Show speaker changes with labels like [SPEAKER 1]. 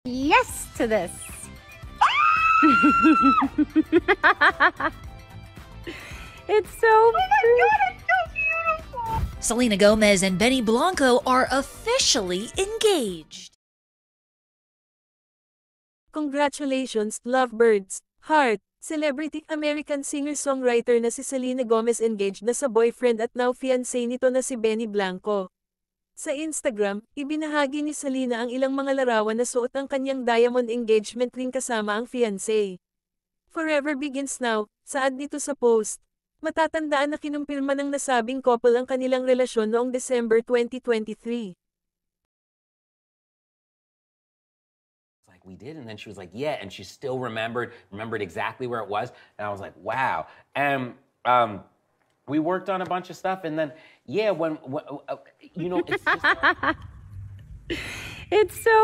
[SPEAKER 1] yes to this. It's so beautiful.
[SPEAKER 2] Selena Gomez and Benny Blanco are officially engaged.
[SPEAKER 3] Congratulations, lovebirds! Heart, celebrity American singer-songwriter na si Selena Gomez engaged na sa boyfriend at now fiancé nito na si Benny Blanco. Sa Instagram, ibinahagi ni Selena ang ilang mga larawan na suot ang kanyang diamond engagement ring kasama ang fiancé. Forever begins now, saad nito sa post. Matatandaan na kinumpirma ng nasabing couple ang kanilang relasyon noong December 2023.
[SPEAKER 4] Like, we did, and then she was like, yeah, and she still remembered exactly where it was, and I was like, wow. And we worked on a bunch of stuff, and then, yeah, when you know, it's just...
[SPEAKER 1] It's so